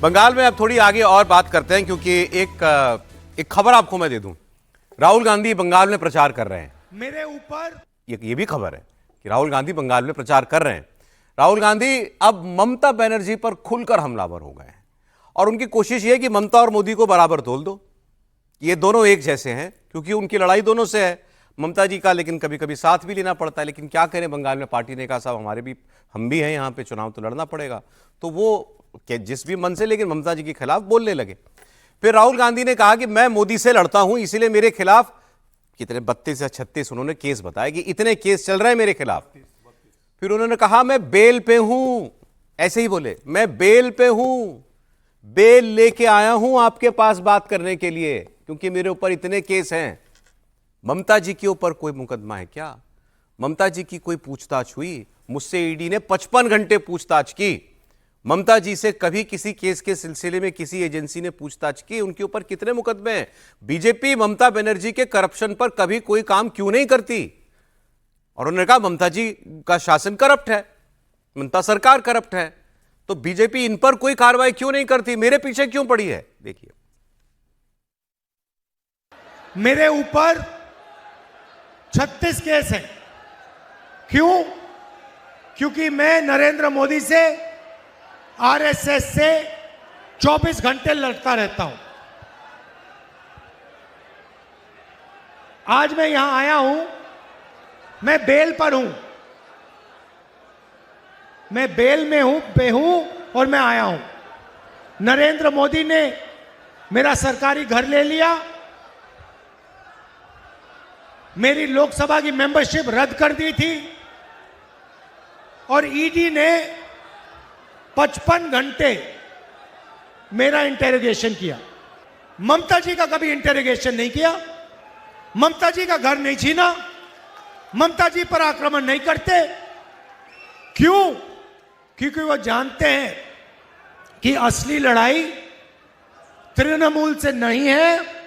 बंगाल में अब थोड़ी आगे और बात करते हैं, क्योंकि एक खबर आपको मैं दे दूं। राहुल गांधी बंगाल में प्रचार कर रहे हैं। मेरे ऊपर ये भी खबर है कि राहुल गांधी बंगाल में प्रचार कर रहे हैं। राहुल गांधी अब ममता बनर्जी पर खुलकर हमलावर हो गए हैं और उनकी कोशिश ये है कि ममता और मोदी को बराबर तोल दो। ये दोनों एक जैसे हैं, क्योंकि उनकी लड़ाई दोनों से है। ममता जी का लेकिन कभी कभी साथ भी लेना पड़ता है, लेकिन क्या करें, बंगाल में पार्टी ने कहा साहब हम भी हैं यहाँ पे, चुनाव तो लड़ना पड़ेगा। तो वो जिस भी मन से, लेकिन ममता जी के खिलाफ बोलने लगे। फिर राहुल गांधी ने कहा कि मैं मोदी से लड़ता हूं, इसीलिए मेरे खिलाफ कितने 32 या 36 उन्होंने केस बताया कि इतने केस चल रहे हैं मेरे खिलाफ। फिर उन्होंने कहा मैं बेल पे हूं, ऐसे ही बोले, मैं बेल पे हूं, बेल लेके आया हूं आपके पास बात करने के लिए, क्योंकि मेरे ऊपर इतने केस हैं। ममता जी के ऊपर कोई मुकदमा है क्या? ममता जी की कोई पूछताछ हुई? मुझसे ईडी ने 55 घंटे पूछताछ की। ममता जी से कभी किसी केस के सिलसिले में किसी एजेंसी ने पूछताछ की? उनके ऊपर कितने मुकदमे हैं? बीजेपी ममता बनर्जी के करप्शन पर कभी कोई काम क्यों नहीं करती? और उन्होंने कहा ममता जी का शासन करप्ट है, ममता सरकार करप्ट है, तो बीजेपी इन पर कोई कार्रवाई क्यों नहीं करती? मेरे पीछे क्यों पड़ी है? देखिए, मेरे ऊपर 36 केस हैं। क्यों? क्योंकि मैं नरेंद्र मोदी से, आरएसएस से 24 घंटे लड़ता रहता हूं। आज मैं यहां आया हूं, मैं बेल पर हूं, मैं बेल में हूं और मैं आया हूं। नरेंद्र मोदी ने मेरा सरकारी घर ले लिया, मेरी लोकसभा की मेंबरशिप रद्द कर दी थी और ईडी ने 55 घंटे मेरा इंटेरोगेशन किया। ममता जी का कभी इंटेरोगेशन नहीं किया, ममता जी का घर नहीं छीना, ममता जी पर आक्रमण नहीं करते। क्यों? क्योंकि वो जानते हैं कि असली लड़ाई तृणमूल से नहीं है,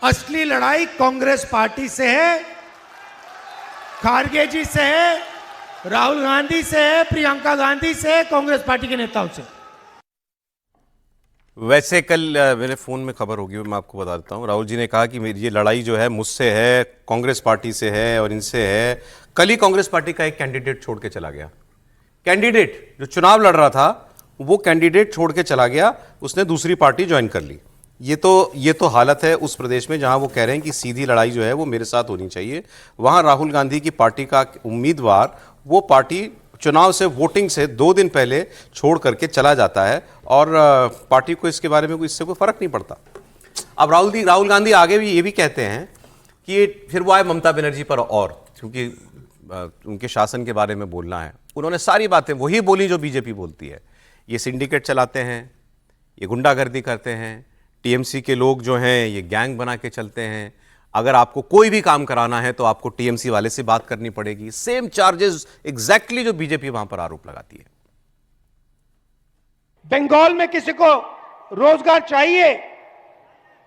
असली लड़ाई कांग्रेस पार्टी से है, खारगे जी से है, राहुल गांधी से है, प्रियंका गांधी से है, कांग्रेस पार्टी के नेताओं से। वैसे कल मेरे फोन में खबर होगी, मैं आपको बता देता हूं। राहुल जी ने कहा कि मेरी ये लड़ाई जो है मुझसे है, कांग्रेस पार्टी से है और इनसे है। कल ही कांग्रेस पार्टी का एक कैंडिडेट छोड़ के चला गया। कैंडिडेट जो चुनाव लड़ रहा था, वो कैंडिडेट छोड़ के चला गया, उसने दूसरी पार्टी ज्वाइन कर ली। ये तो हालत है उस प्रदेश में जहां वो कह रहे हैं कि सीधी लड़ाई जो है वो मेरे साथ होनी चाहिए। वहां राहुल गांधी की पार्टी का उम्मीदवार, वो पार्टी चुनाव से, वोटिंग से 2 दिन पहले छोड़ करके चला जाता है और पार्टी को इसके बारे में इससे कोई फर्क नहीं पड़ता। अब राहुल गांधी आगे भी ये भी कहते हैं कि फिर वो आए ममता बनर्जी पर, और क्योंकि उनके शासन के बारे में बोलना है। उन्होंने सारी बातें वही बोली जो बीजेपी बोलती है। ये सिंडिकेट चलाते हैं, ये गुंडागर्दी करते हैं, टीएमसी के लोग जो हैं ये गैंग बना के चलते हैं। अगर आपको कोई भी काम कराना है तो आपको टीएमसी वाले से बात करनी पड़ेगी। सेम चार्जेस एग्जैक्टली जो बीजेपी वहां पर आरोप लगाती है। बंगाल में किसी को रोजगार चाहिए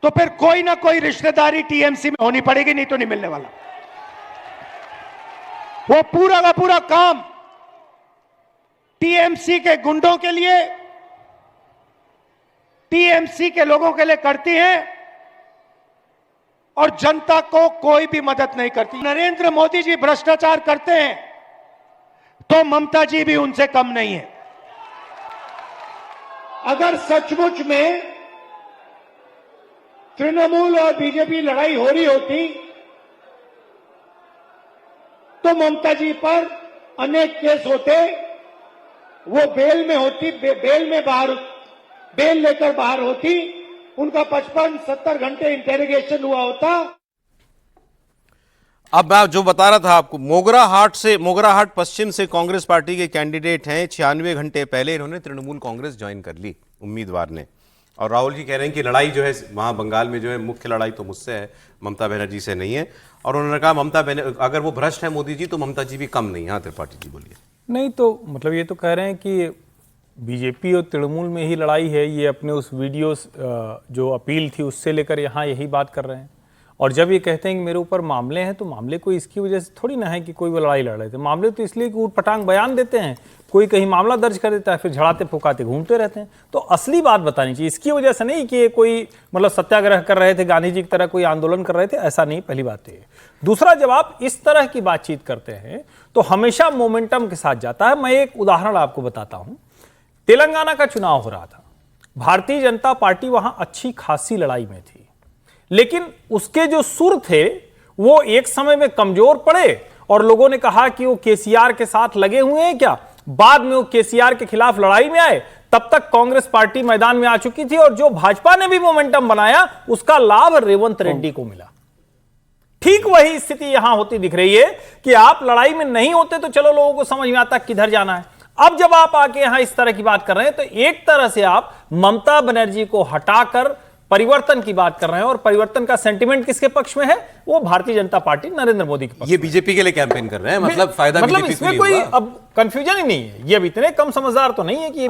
तो फिर कोई ना कोई रिश्तेदारी टीएमसी में होनी पड़ेगी, नहीं तो नहीं मिलने वाला। वो पूरा का पूरा काम टीएमसी के गुंडों के लिए, टीएमसी के लोगों के लिए करती हैं और जनता को कोई भी मदद नहीं करती। नरेंद्र मोदी जी भ्रष्टाचार करते हैं तो ममता जी भी उनसे कम नहीं है। अगर सचमुच में तृणमूल और बीजेपी लड़ाई हो रही होती तो ममता जी पर अनेक केस होते, वो बेल में होती, बेल लेकर बाहर होती, उनका 55-70 घंटे इंटेरोगेशन हुआ होता। अब मैं जो बता रहा था आपको, मोगरा हाट पश्चिम से कांग्रेस पार्टी के कैंडिडेट हैं। 96 घंटे पहले इन्होंने तृणमूल कांग्रेस ज्वाइन कर ली, उम्मीदवार ने। और राहुल जी कह रहे हैं कि लड़ाई जो है वहां बंगाल में जो है, मुख्य लड़ाई तो मुझसे है, ममता बनर्जी से नहीं है। और उन्होंने कहा अगर वो भ्रष्ट है मोदी जी, तो ममता जी भी कम नहीं। हाँ त्रिपाठी जी बोलिए। नहीं तो मतलब ये तो कह रहे हैं कि बीजेपी और तृणमूल में ही लड़ाई है। ये अपने उस वीडियो जो अपील थी उससे लेकर यहाँ यही बात कर रहे हैं। और जब ये कहते हैं कि मेरे ऊपर मामले हैं, तो मामले कोई इसकी वजह से थोड़ी ना है कि कोई वो लड़ाई लड़ रहे थे। मामले तो इसलिए कि ऊटपटांग बयान देते हैं, कोई कहीं मामला दर्ज कर देता है, फिर झड़ाते फुकाते घूमते रहते हैं। तो असली बात बतानी चाहिए, इसकी वजह से नहीं कि ये कोई मतलब सत्याग्रह कर रहे थे, गांधी जी की तरह कोई आंदोलन कर रहे थे, ऐसा नहीं। पहली बात है। दूसरा, जब आप इस तरह की बातचीत करते हैं तो हमेशा मोमेंटम के साथ जाता है। मैं एक उदाहरण आपको बताता हूं। तेलंगाना का चुनाव हो रहा था, भारतीय जनता पार्टी वहां अच्छी खासी लड़ाई में थी, लेकिन उसके जो सुर थे वो एक समय में कमजोर पड़े और लोगों ने कहा कि वो केसीआर के साथ लगे हुए हैं क्या। बाद में वो केसीआर के खिलाफ लड़ाई में आए, तब तक कांग्रेस पार्टी मैदान में आ चुकी थी और जो भाजपा ने भी मोमेंटम बनाया उसका लाभ रेवंत रेड्डी को मिला। ठीक वही स्थिति यहां होती दिख रही है कि आप लड़ाई में नहीं होते तो चलो लोगों को समझ में आता किधर जाना है। अब जब आप आके यहां इस तरह की बात कर रहे हैं तो एक तरह से आप ममता बनर्जी को हटाकर परिवर्तन की बात कर रहे हैं, और परिवर्तन का सेंटिमेंट किसके पक्ष में है? वो भारतीय जनता पार्टी नरेंद्र मोदी के पक्ष। ये बीजेपी के लिए कैंपेन कर रहे हैं, मतलब फायदा मतलब बीजेपी को इसमें नहीं कोई होगा। अब कंफ्यूजन ही नहीं है। ये अब इतने कम समझदार तो नहीं है कि ये